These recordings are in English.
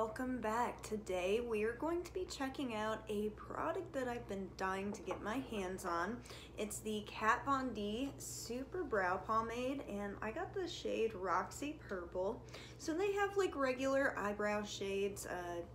welcome back. Today we are going to be checking out a product that I've been dying to get my hands on. It's the Kat Von D Super Brow Pomade, and I got the shade Roxy Purple. So they have like regular eyebrow shades,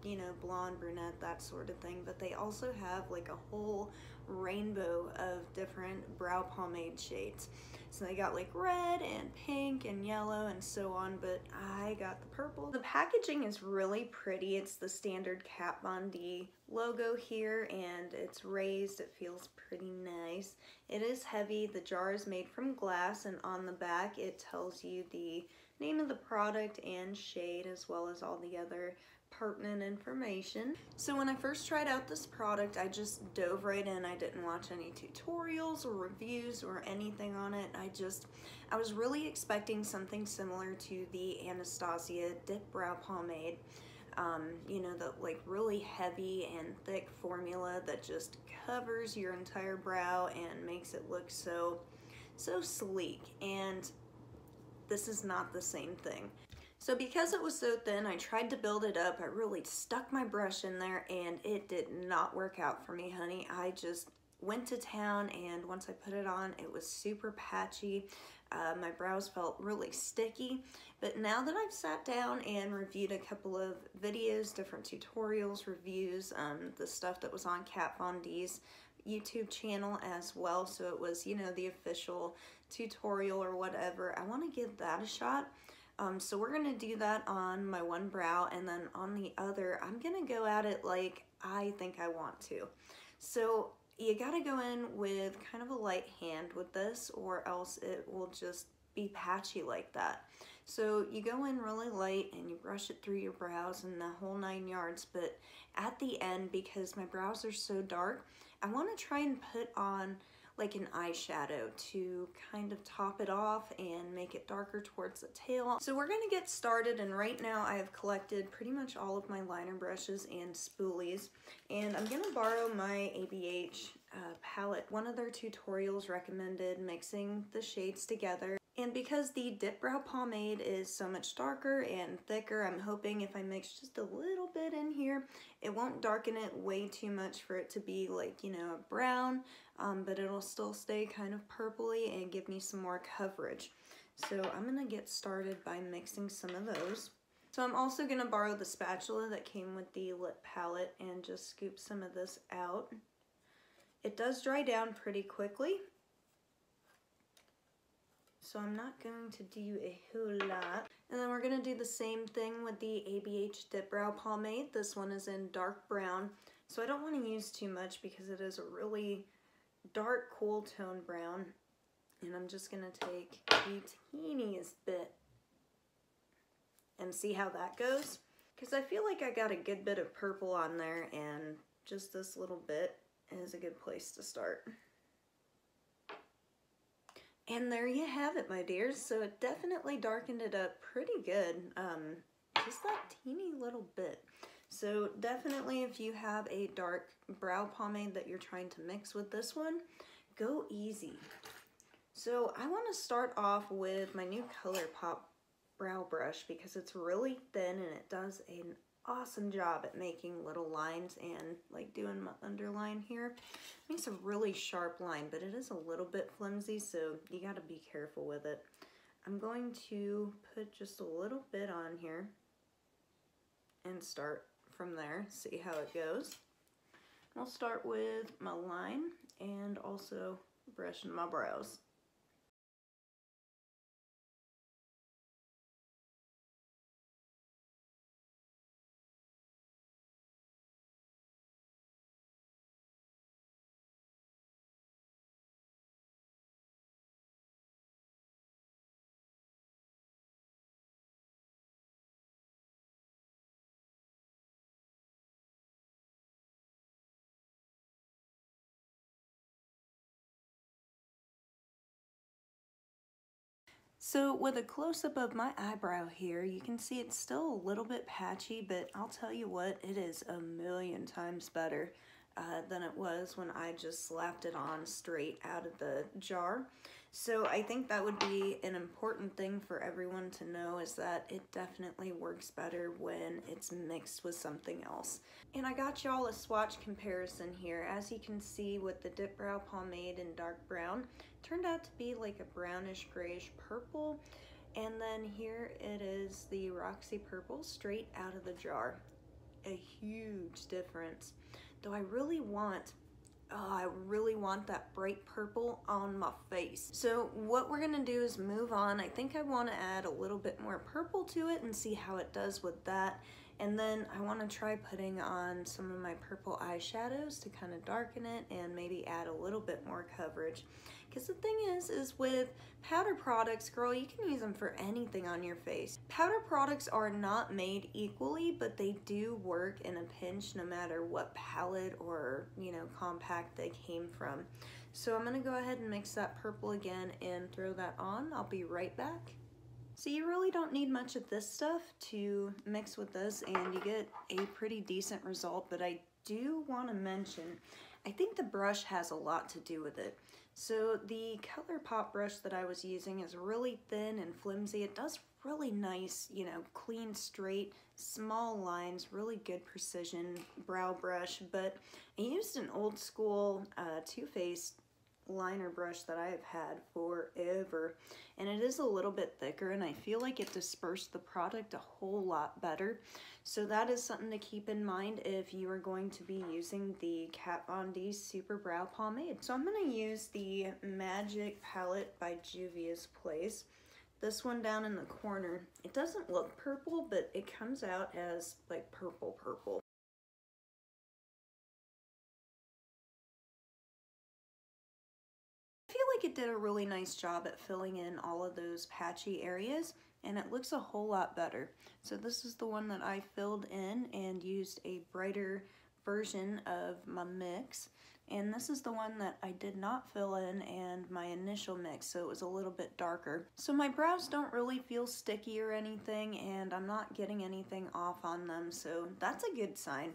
you know, blonde, brunette, that sort of thing, but they also have like a whole rainbow of different brow pomade shades. So they got like red and pink and yellow and so on, but I got the purple. The packaging is really pretty. It's the standard Kat Von D logo here, and it's raised. It feels pretty nice. It is heavy. The jar is made from glass, and on the back it tells you the name of the product and shade, as well as all the other pertinent information. So when I first tried out this product, I just dove right in. I didn't watch any tutorials or reviews or anything on it. I was really expecting something similar to the Anastasia Dip Brow Pomade. You know, the like really heavy and thick formula that just covers your entire brow and makes it look so sleek. And this is not the same thing. So because it was so thin, I tried to build it up. I really stuck my brush in there and it did not work out for me, honey. I just went to town, and once I put it on, it was super patchy. My brows felt really sticky. But now that I've sat down and reviewed a couple of videos, different tutorials, reviews, the stuff that was on Kat Von D's YouTube channel as well, so it was, you know, the official tutorial or whatever, I want to give that a shot. So we're gonna do that on my one brow, and then on the other, I'm gonna go at it like I think I want to. So you gotta go in with kind of a light hand with this, or else it will just be patchy like that. So you go in really light and you brush it through your brows and the whole 9 yards, but at the end, because my brows are so dark, I want to try and put on like an eyeshadow to kind of top it off and make it darker towards the tail. So we're gonna get started, and right now I have collected pretty much all of my liner brushes and spoolies, and I'm gonna borrow my ABH palette. One of their tutorials recommended mixing the shades together. And because the Dip Brow Pomade is so much darker and thicker, I'm hoping if I mix just a little bit in here, it won't darken it way too much for it to be like, you know, a brown, but it'll still stay kind of purpley and give me some more coverage. So I'm gonna get started by mixing some of those. So I'm also gonna borrow the spatula that came with the lip palette and just scoop some of this out. It does dry down pretty quickly, so I'm not going to do a whole lot. And then we're gonna do the same thing with the ABH Dip Brow Pomade. This one is in dark brown, so I don't want to use too much because it is a really dark, cool tone brown. And I'm just gonna take the teeniest bit and see how that goes. Because I feel like I got a good bit of purple on there, and just this little bit is a good place to start. And there you have it, my dears. So it definitely darkened it up pretty good, just that teeny little bit. So definitely, if you have a dark brow pomade that you're trying to mix with this one, go easy. So I want to start off with my new ColourPop brow brush because it's really thin and it does an awesome job at making little lines and like doing my underline here. It makes a really sharp line, but it is a little bit flimsy, so you got to be careful with it. I'm going to put just a little bit on here and start from there, see how it goes. I'll start with my line and also brushing my brows. So with a close-up of my eyebrow here, you can see it's still a little bit patchy, but I'll tell you what, it is a million times better than it was when I just slapped it on straight out of the jar. So I think that would be an important thing for everyone to know, is that it definitely works better when it's mixed with something else. And I got y'all a swatch comparison here. As you can see with the Dip Brow Pomade in dark brown, turned out to be like a brownish grayish purple. And then here it is the Roxy Purple straight out of the jar. A huge difference. Though I really want that bright purple on my face. So what we're gonna do is move on. I think I wanna add a little bit more purple to it and see how it does with that. And then I wanna try putting on some of my purple eyeshadows to kind of darken it and maybe add a little bit more coverage. Because the thing is with powder products, girl, you can use them for anything on your face. Powder products are not made equally, but they do work in a pinch no matter what palette or, you know, compact they came from. So I'm gonna go ahead and mix that purple again and throw that on. I'll be right back. So you really don't need much of this stuff to mix with this and you get a pretty decent result, but I do want to mention, I think the brush has a lot to do with it. So the ColourPop brush that I was using is really thin and flimsy. It does really nice, you know, clean, straight, small lines, really good precision brow brush, but I used an old school Too Faced liner brush that I have had forever, and it is a little bit thicker and I feel like it dispersed the product a whole lot better. So that is something to keep in mind if you are going to be using the Kat Von D Super Brow Pomade. So I'm going to use the Magic palette by Juvia's Place. This one down in the corner. It doesn't look purple, but it comes out as like purple. It did a really nice job at filling in all of those patchy areas, and it looks a whole lot better. So this is the one that I filled in and used a brighter version of my mix, and this is the one that I did not fill in and my initial mix, so it was a little bit darker. So my brows don't really feel sticky or anything, and I'm not getting anything off on them, so that's a good sign.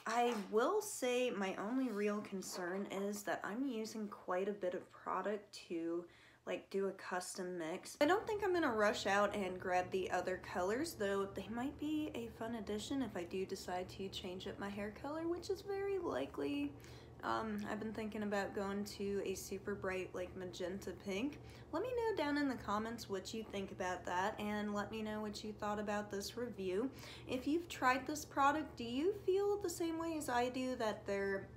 I will say my only real concern is that I'm using quite a bit of product to like do a custom mix. I don't think I'm gonna rush out and grab the other colors, though they might be a fun addition if I do decide to change up my hair color, which is very likely. I've been thinking about going to a super bright like magenta pink. Let me know down in the comments what you think about that, and let me know what you thought about this review. If you've tried this product, do you feel the same way as I do, that they're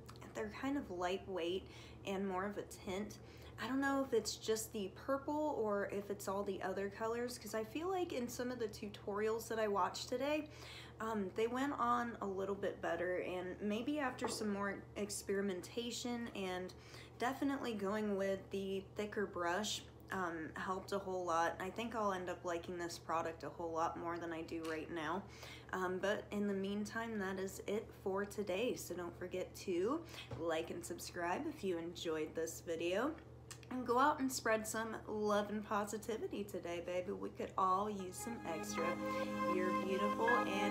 kind of lightweight and more of a tint? I don't know if it's just the purple or if it's all the other colors, because I feel like in some of the tutorials that I watched today, they went on a little bit better, and maybe after some more experimentation and definitely going with the thicker brush helped a whole lot. I think I'll end up liking this product a whole lot more than I do right now. But in the meantime, that is it for today. So don't forget to like and subscribe if you enjoyed this video. And go out and spread some love and positivity today, baby. We could all use some extra. You're beautiful and